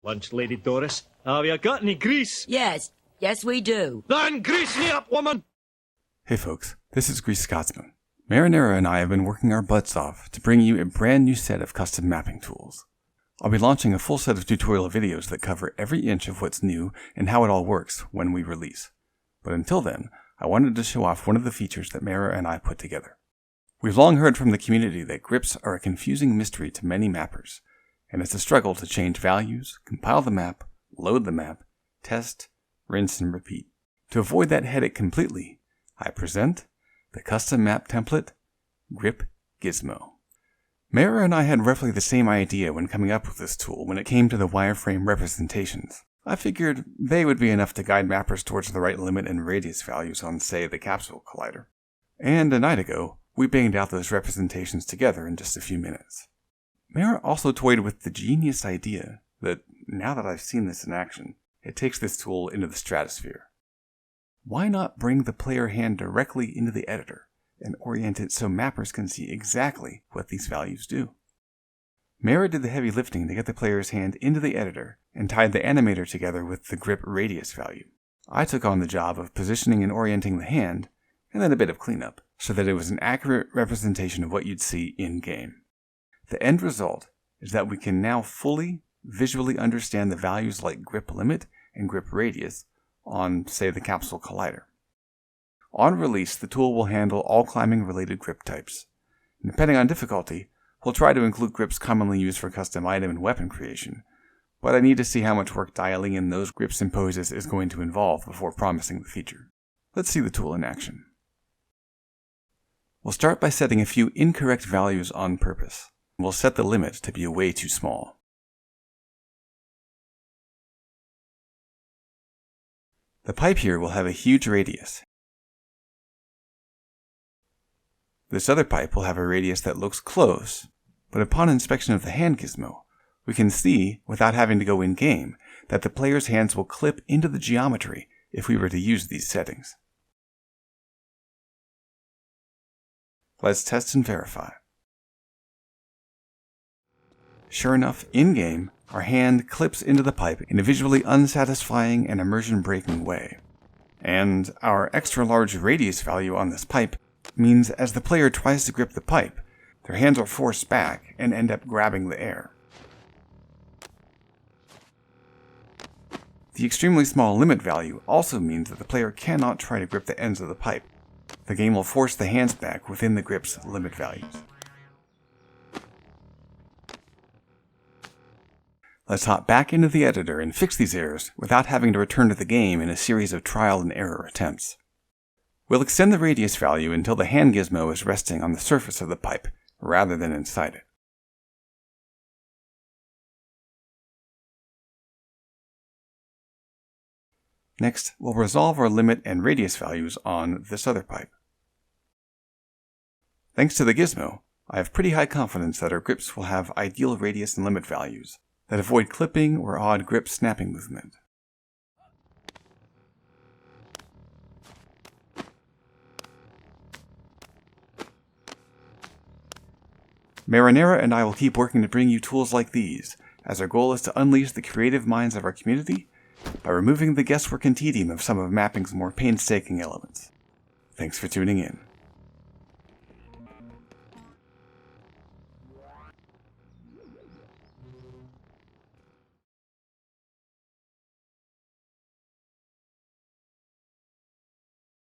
Lunch, Lady Doris. Have you got any grease? Yes, we do. Then grease me up, woman! Hey folks, this is Grip Gizmo. Marinera and I have been working our butts off to bring you a brand new set of custom mapping tools. I'll be launching a full set of tutorial videos that cover every inch of what's new and how it all works when we release. But until then, I wanted to show off one of the features that Mara and I put together. We've long heard from the community that grips are a confusing mystery to many mappers, and it's a struggle to change values, compile the map, load the map, test, rinse, and repeat. To avoid that headache completely, I present the custom map template, Grip Gizmo. Mara and I had roughly the same idea when coming up with this tool when it came to the wireframe representations. I figured they would be enough to guide mappers towards the right limit and radius values on, say, the capsule collider. And a night ago, we banged out those representations together in just a few minutes. Mara also toyed with the genius idea that, now that I've seen this in action, it takes this tool into the stratosphere. Why not bring the player hand directly into the editor and orient it so mappers can see exactly what these values do? Mara did the heavy lifting to get the player's hand into the editor and tied the animator together with the grip radius value. I took on the job of positioning and orienting the hand, and then a bit of cleanup, so that it was an accurate representation of what you'd see in-game. The end result is that we can now fully, visually understand the values like grip limit and grip radius on, say, the capsule collider. On release, the tool will handle all climbing-related grip types. And depending on difficulty, we'll try to include grips commonly used for custom item and weapon creation, but I need to see how much work dialing in those grips and poses is going to involve before promising the feature. Let's see the tool in action. We'll start by setting a few incorrect values on purpose. We'll set the limit to be way too small. The pipe here will have a huge radius. This other pipe will have a radius that looks close, but upon inspection of the hand gizmo, we can see, without having to go in-game, that the player's hands will clip into the geometry if we were to use these settings. Let's test and verify. Sure enough, in-game, our hand clips into the pipe in a visually unsatisfying and immersion-breaking way. And our extra large radius value on this pipe means as the player tries to grip the pipe, their hands are forced back and end up grabbing the air. The extremely small limit value also means that the player cannot try to grip the ends of the pipe. The game will force the hands back within the grip's limit values. Let's hop back into the editor and fix these errors without having to return to the game in a series of trial and error attempts. We'll extend the radius value until the hand gizmo is resting on the surface of the pipe rather than inside it. Next, we'll resolve our limit and radius values on this other pipe. Thanks to the gizmo, I have pretty high confidence that our grips will have ideal radius and limit values that avoid clipping or odd grip snapping movement. Marinera and I will keep working to bring you tools like these, as our goal is to unleash the creative minds of our community by removing the guesswork and tedium of some of mapping's more painstaking elements. Thanks for tuning in.